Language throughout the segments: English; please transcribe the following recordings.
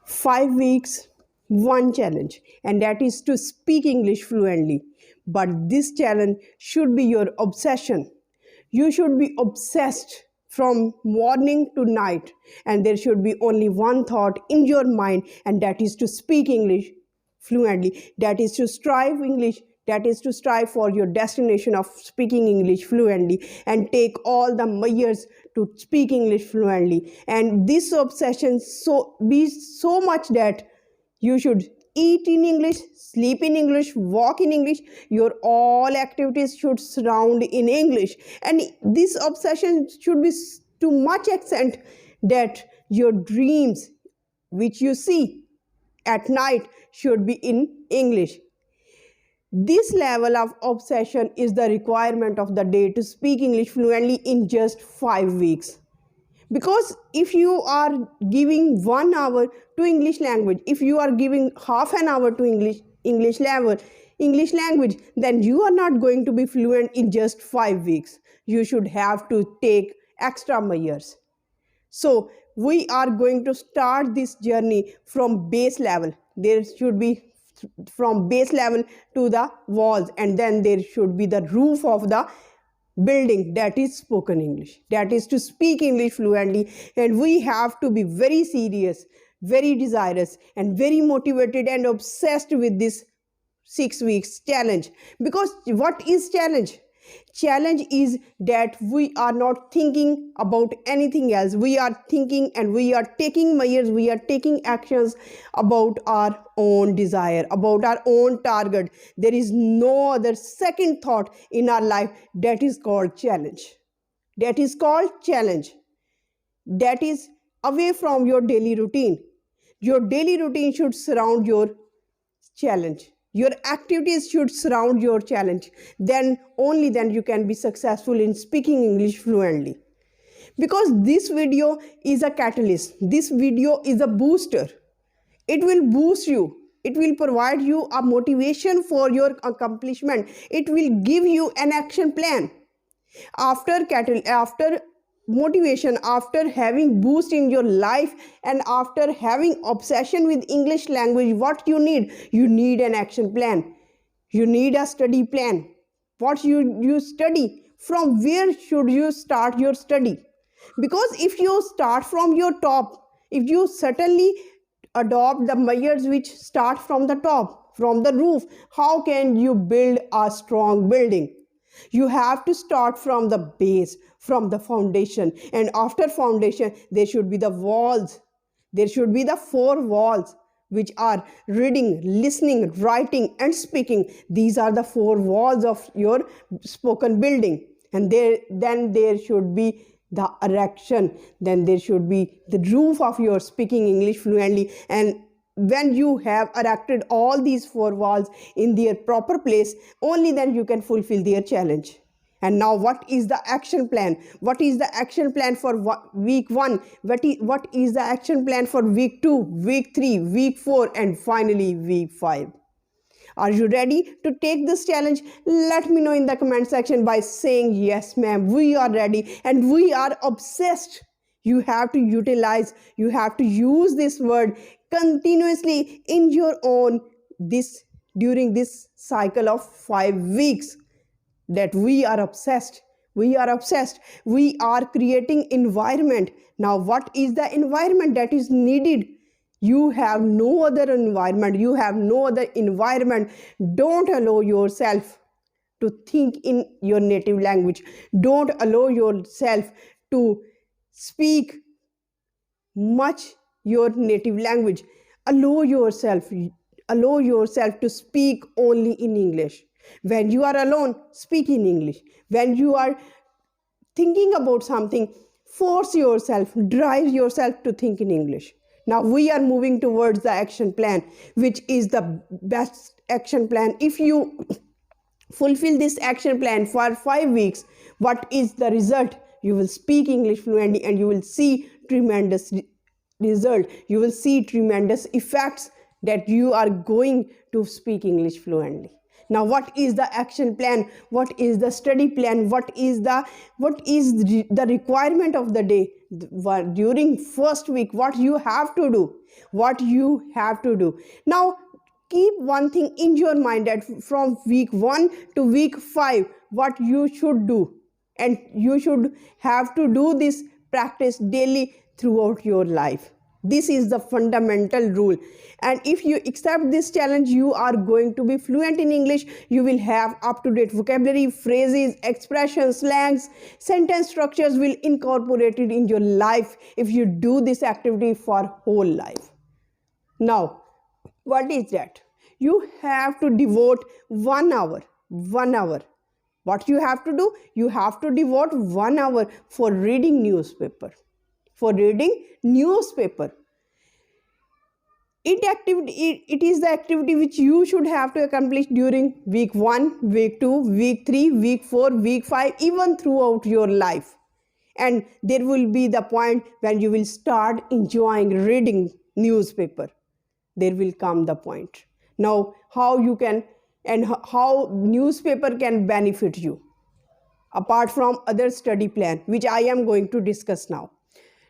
5 weeks, one challenge, and that is to speak English fluently. But this challenge should be your obsession. You should be obsessed from morning to night, and there should be only one thought in your mind, and that is to speak English fluently. That is to strive English. That is to strive for your destination of speaking English fluently and take all the measures to speak English fluently. And this obsession be so much that you should eat in English, sleep in English, walk in English. Your all activities should surround in English. And this obsession should be to much extent that your dreams, which you see at night, should be in English. This level of obsession is the requirement of the day to speak English fluently in just 5 weeks. Because if you are giving 1 hour to English language, if you are giving half an hour to English language, then you are not going to be fluent in just 5 weeks. You should have to take extra measures. So we are going to start this journey from base level. There should be from base level to the walls, and then there should be the roof of the building, that is spoken English, that is to speak English fluently. And we have to be very serious, very desirous, and very motivated and obsessed with this 6 weeks challenge. Because what is challenge? Challenge is that we are not thinking about anything else. We are thinking and we are taking measures, we are taking actions about our own desire, about our own target. There is no other second thought in our life. That is called challenge. That is called challenge. That is away from your daily routine. Your daily routine should surround your challenge. Your activities should surround your challenge. Then, only then you can be successful in speaking English fluently. Because this video is a catalyst. This video is a booster. It will boost you. It will provide you a motivation for your accomplishment. It will give you an action plan. After motivation, after having boost in your life, and after having obsession with English language, what you need an action plan. You need a study plan. What you study, from where should you start your study? Because if you start from your top, if you certainly adopt the measures which start from the top, from the roof, how can you build a strong building? You have to start from the base, from the foundation. And after foundation, there should be the walls. There should be the 4 walls, which are reading, listening, writing, and speaking. These are the 4 walls of your spoken building. And then there should be the erection. Then there should be the roof of your speaking English fluently. And when you have erected all these 4 walls in their proper place, only then you can fulfill their challenge. And now, what is the action plan? What is the action plan for week 1? What is the action plan for week 2, week 3, week 4, and finally week 5? Are you ready to take this challenge? Let me know in the comment section by saying, yes ma'am, we are ready and we are obsessed. You have to utilize, you have to use this word continuously in your own during this cycle of 5 weeks. That we are obsessed. We are obsessed. We are creating environment. Now, what is the environment that is needed? You have no other environment. You have no other environment. Don't allow yourself to think in your native language. Don't allow yourself to speak much your native language. Allow yourself to speak only in English. When you are alone, speak in English. When you are thinking about something, force yourself, drive yourself to think in English. Now we are moving towards the action plan, which is the best action plan. If you fulfill this action plan for 5 weeks, what is the result? You will speak English fluently and you will see tremendous result. You will see tremendous effects that you are going to speak English fluently. Now, what is the action plan? What is the study plan? What is the requirement of the day? during first week, what you have to do. Now keep one thing in your mind, that from week 1 to week 5 what you should do, and you should have to do this practice daily throughout your life. This is the fundamental rule, and if you accept this challenge, you are going to be fluent in English. You will have up-to-date vocabulary, phrases, expressions, slangs, sentence structures will incorporated in your life if you do this activity for whole life. Now, what is that? You have to devote 1 hour. What you have to do? You have to devote 1 hour for reading newspaper. It is the activity which you should have to accomplish during week 1, week 2, week 3, week 4, week 5, even throughout your life. And there will be the point when you will start enjoying reading newspaper. There will come the point. Now, how you can and how newspaper can benefit you apart from other study plan, which I am going to discuss now.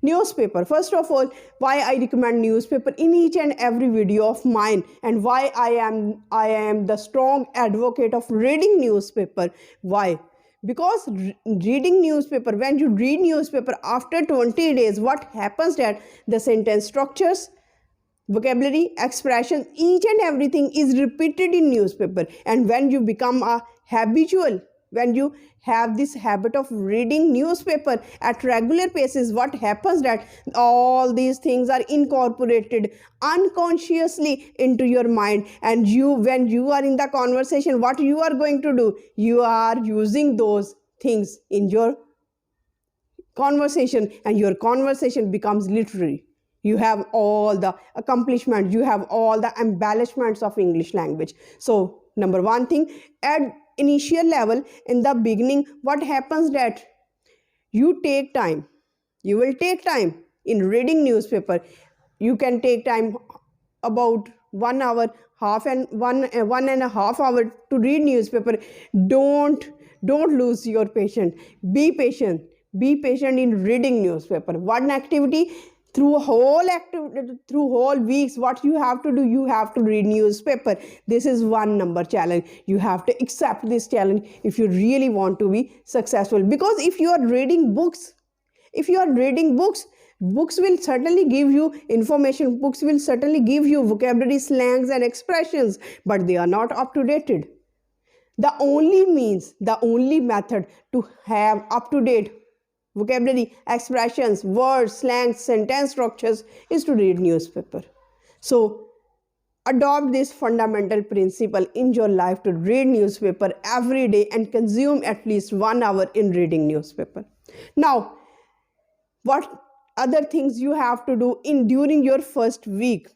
Newspaper. First of all, why I recommend newspaper in each and every video of mine, and why I am the strong advocate of reading newspaper. Why? Because reading newspaper, when you read newspaper after 20 days, what happens that the sentence structures, vocabulary, expression, each and everything is repeated in newspaper. And when you become a habitual, when you have this habit of reading newspaper at regular basis, what happens that all these things are incorporated unconsciously into your mind, and when you are in the conversation, what you are going to do? You are using those things in your conversation, and your conversation becomes literary. You have all the accomplishments, you have all the embellishments of English language. So number one thing, at initial level, in the beginning, what happens that you will take time in reading newspaper. You can take time about 1 hour, one and a half hour to read newspaper. Don't lose your patience. Be patient in reading newspaper. One activity, through whole weeks, what you have to do, you have to read newspaper. This is 1 number challenge. You have to accept this challenge if you really want to be successful. Because if you are reading books, books will certainly give you information, books will certainly give you vocabulary, slangs and expressions, but they are not up to date. The only method to have up to date vocabulary, expressions, words, slangs, sentence structures is to read newspaper. So adopt this fundamental principle in your life to read newspaper every day and consume at least 1 hour in reading newspaper. Now, what other things you have to do during your first week?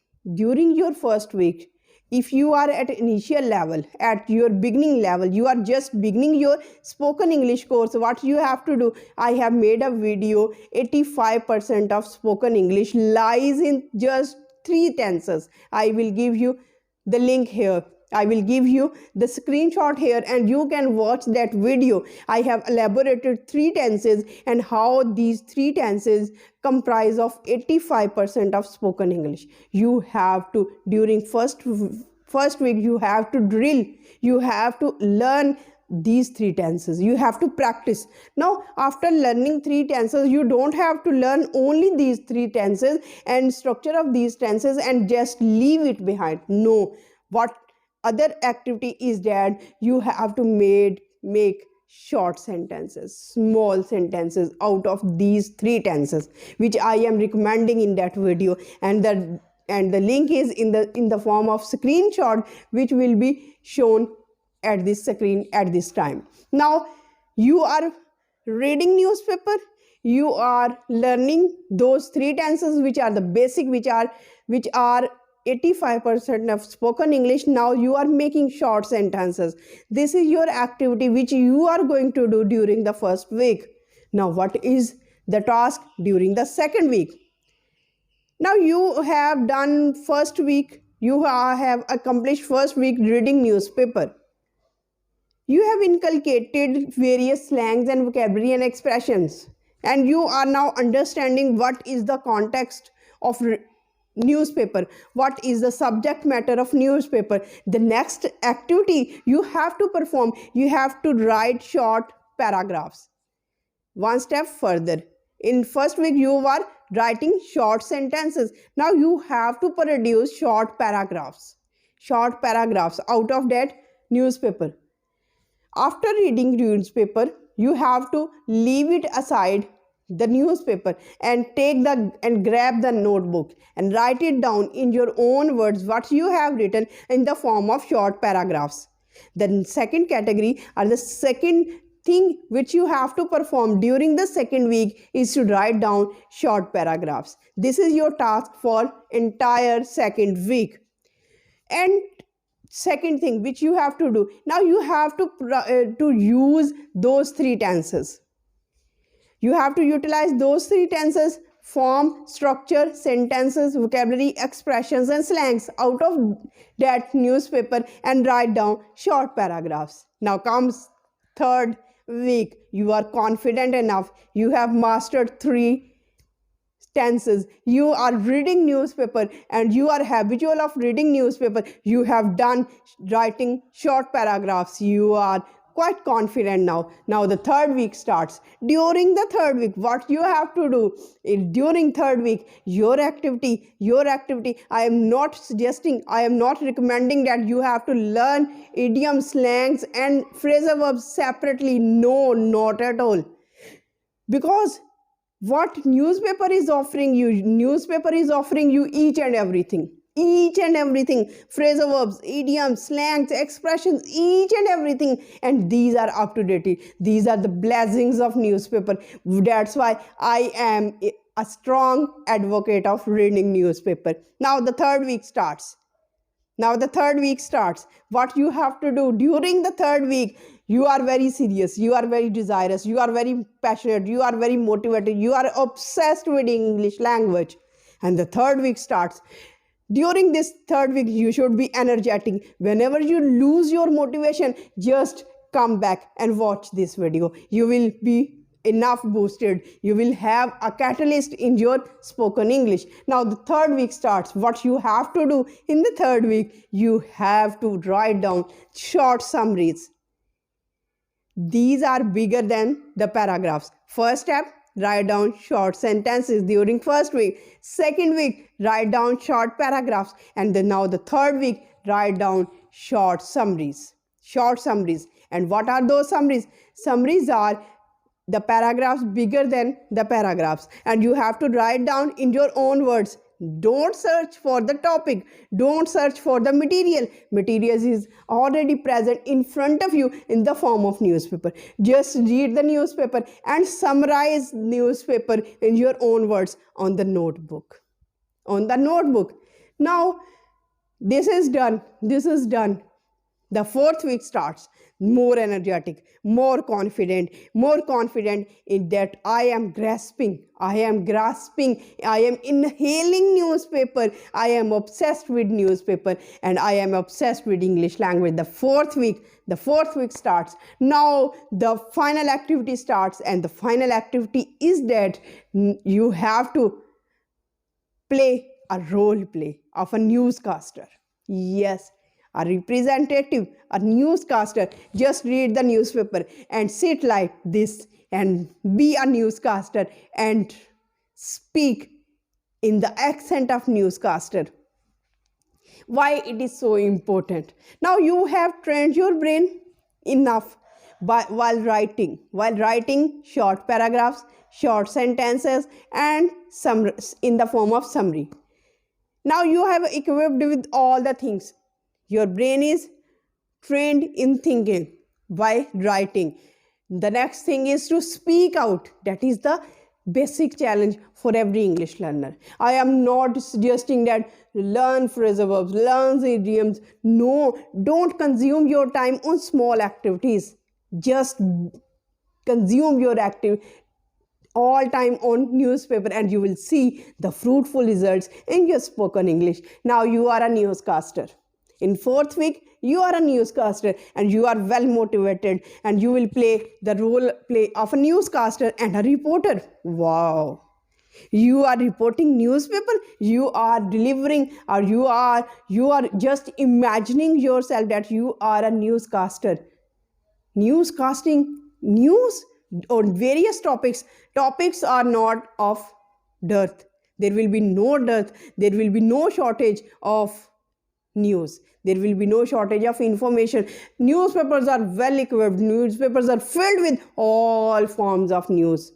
If you are at initial level, at your beginning level, you are just beginning your spoken English course, what you have to do? I have made a video, 85% of spoken English lies in just 3 tenses. I will give you the link here. I will give you the screenshot here, and you can watch that video. I have elaborated 3 tenses and how these 3 tenses comprise of 85% of spoken English. You have to, during first week, you have to drill, you have to learn these 3 tenses. You have to practice. Now, after learning 3 tenses, you don't have to learn only these 3 tenses and structure of these tenses and just leave it behind. No, what other activity is that you have to make short sentences, small sentences out of these 3 tenses, which I am recommending in that video, and the link is in the form of screenshot, which will be shown at this screen at this time. Now, you are reading newspaper, you are learning those 3 tenses which are the basic, which are 85% of spoken English. Now you are making short sentences. This is your activity which you are going to do during the first week. Now, what is the task during the second week? Now, you have done first week, you have accomplished first week reading newspaper. You have inculcated various slangs and vocabulary and expressions, and you are now understanding what is the context of newspaper, what is the subject matter of newspaper. The next activity you have to perform, you have to write short paragraphs. One step further, in first week you are writing short sentences. Now you have to produce short paragraphs out of that newspaper. After reading newspaper, you have to leave it aside, the newspaper, and grab the notebook and write it down in your own words what you have written in the form of short paragraphs. The second category, or the second thing which you have to perform during the second week, is to write down short paragraphs. This is your task for entire second week. And second thing which you have to do, now you have to use those three tenses. You have to utilize those three tenses: form, structure, sentences, vocabulary, expressions, and slangs out of that newspaper, and write down short paragraphs. Now comes third week. You are confident enough. You have mastered three tenses. You are reading newspaper and you are habitual of reading newspaper. You have done writing short paragraphs. You are quite confident now. Now the third week starts. During the third week, what you have to do during third week, your activity, I am not suggesting, I am not recommending that you have to learn idioms, slangs, and phrasal verbs separately. No, not at all. Because what newspaper is offering you each and everything, phrasal verbs, idioms, slangs, expressions, each and everything, and these are up to date. These are the blessings of newspaper. That's why I am a strong advocate of reading newspaper. Now the third week starts. What you have to do during the third week, you are very serious, you are very desirous, you are very passionate, you are very motivated, you are obsessed with English language, and the third week starts. During this third week, you should be energetic. Whenever you lose your motivation, just come back and watch this video. You will be enough boosted. You will have a catalyst in your spoken English. Now the third week starts. What you have to do in the third week, you have to write down short summaries. These are bigger than the paragraphs. First step, write down short sentences during first week. Second week, write down short paragraphs. And then now the third week, write down short summaries. And what are those summaries? Summaries are the paragraphs bigger than the paragraphs, and you have to write down in your own words. Don't search for the topic, don't search for the material. Material is already present in front of you in the form of newspaper. Just read the newspaper and summarize newspaper in your own words on the notebook. Now this is done. The fourth week starts. More energetic, more confident in that I am grasping, I am inhaling newspaper, I am obsessed with newspaper, and I am obsessed with English language. The fourth week starts. Now the final activity starts, and the final activity is that you have to play a role play of a newscaster. Yes, a representative, a newscaster. Just read the newspaper and sit like this and be a newscaster and speak in the accent of newscaster. Why it is so important? Now you have trained your brain enough while writing short paragraphs, short sentences, and some in the form of summary. Now you have equipped with all the things. Your brain is trained in thinking by writing. The next thing is to speak out. That is the basic challenge for every English learner. I am not suggesting that learn phrasal verbs, learn idioms. No, don't consume your time on small activities. Just consume your all time on newspaper, and you will see the fruitful results in your spoken English. Now you are a newscaster. In fourth week, you are a newscaster and you are well motivated and you will play the role play of a newscaster and a reporter. Wow. You are reporting newspaper, you are delivering, or you are just imagining yourself that you are a newscaster. Newscasting news on various topics are not of dearth. There will be no dearth, there will be no shortage of news, there will be no shortage of information. Newspapers are well equipped, newspapers are filled with all forms of news.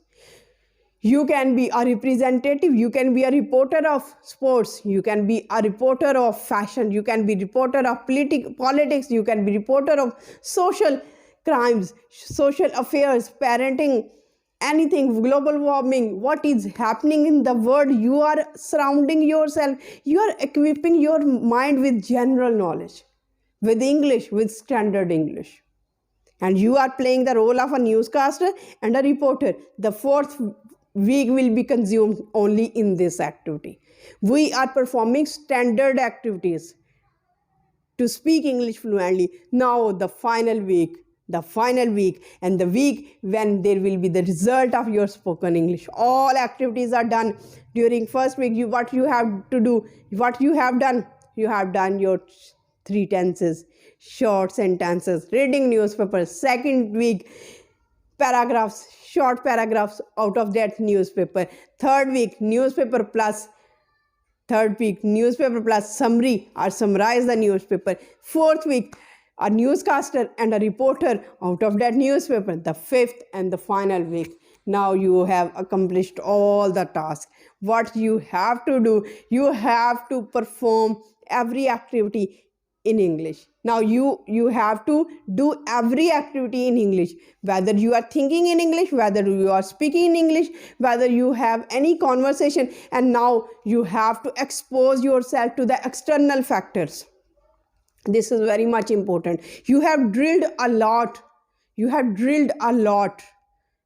You can be a representative, you can be a reporter of sports, you can be a reporter of fashion, you can be reporter of politics, you can be reporter of social crimes, social affairs, parenting, anything, global warming, what is happening in the world. You are surrounding yourself, you are equipping your mind with general knowledge, with English, with standard English. And you are playing the role of a newscaster and a reporter. The fourth week will be consumed only in this activity. We are performing standard activities to speak English fluently. Now the final week and the week when there will be the result of your spoken English. All activities are done during first week. What you have to do, what you have done your 3 tenses, short sentences, reading newspapers. Second week, paragraphs, short paragraphs out of that newspaper. Third week, newspaper plus summary or summarize the newspaper. Fourth week, a newscaster and a reporter out of that newspaper. The fifth and the final week, now you have accomplished all the tasks. What you have to do, you have to perform every activity in English. Now you have to do every activity in English, whether you are thinking in English, whether you are speaking in English, whether you have any conversation. And now you have to expose yourself to the external factors. This is very much important. You have drilled a lot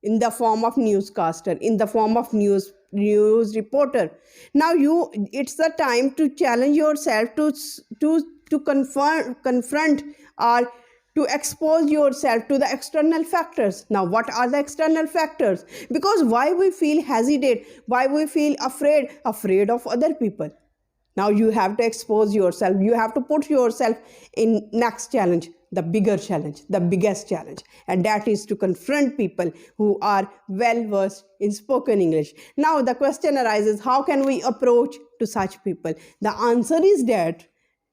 in the form of newscaster, in the form of news reporter. Now it's the time to challenge yourself to confront or to expose yourself to the external factors. Now, what are the external factors? Because why we feel hesitate, why we feel afraid of other people. Now you have to expose yourself, you have to put yourself in next challenge, the bigger challenge, the biggest challenge, and that is to confront people who are well versed in spoken English. Now the question arises, how can we approach to such people? The answer is that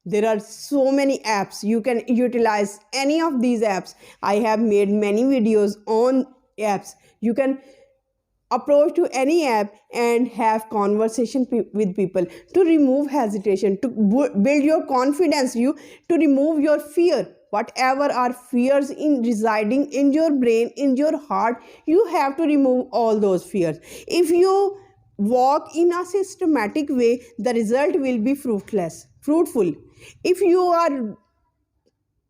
there are so many apps. You can utilize any of these apps. I have made many videos on apps. You can approach to any app and have conversation with people to remove hesitation, to build your confidence, to remove your fear. Whatever are fears residing in your brain, in your heart, you have to remove all those fears. If you walk in a systematic way, the result will be fruitful. If you are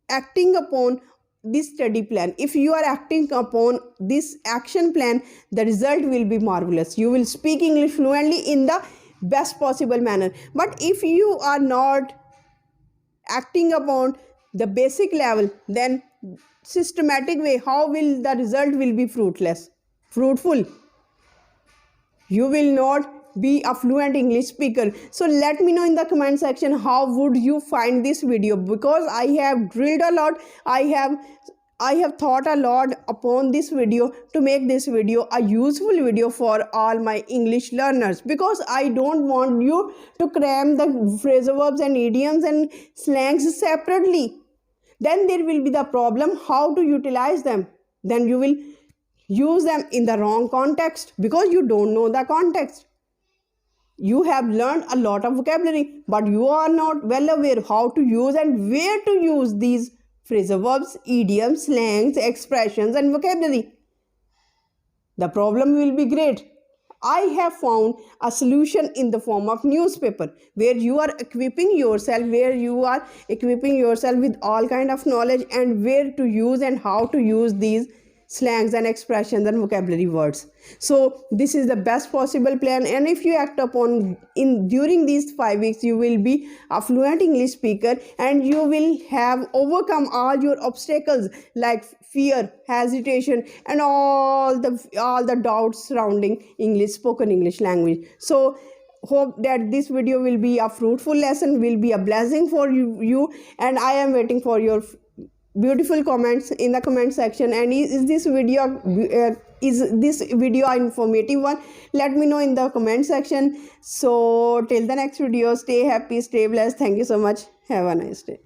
acting upon this study plan, if you are acting upon this action plan, the result will be marvelous. You will speak English fluently in the best possible manner. But if you are not acting upon the basic level, then systematic way, how will the result will be fruitful? You will not be a fluent English speaker. So let me know in the comment section, how would you find this video? Because I have drilled a lot, I have thought a lot upon this video to make this video a useful video for all my English learners, because I don't want you to cram the phrasal verbs and idioms and slangs separately. Then there will be the problem how to utilize them. Then you will use them in the wrong context because you don't know the context. You have learned a lot of vocabulary, but you are not well aware how to use and where to use these phrasal verbs, idioms, slangs, expressions, and vocabulary. The problem will be great. I have found a solution in the form of newspaper, where you are equipping yourself with all kind of knowledge and where to use and how to use these slangs and expressions and vocabulary words. So this is the best possible plan, and if you act upon in during these 5 weeks, you will be a fluent English speaker, and you will have overcome all your obstacles like fear, hesitation, and all the doubts surrounding spoken English language. So hope that this video will be a fruitful lesson, will be a blessing for you, and I am waiting for your beautiful comments in the comment section. And is this video informative one? Let me know in the comment section. So till the next video, stay happy, stay blessed. Thank you so much. Have a nice day.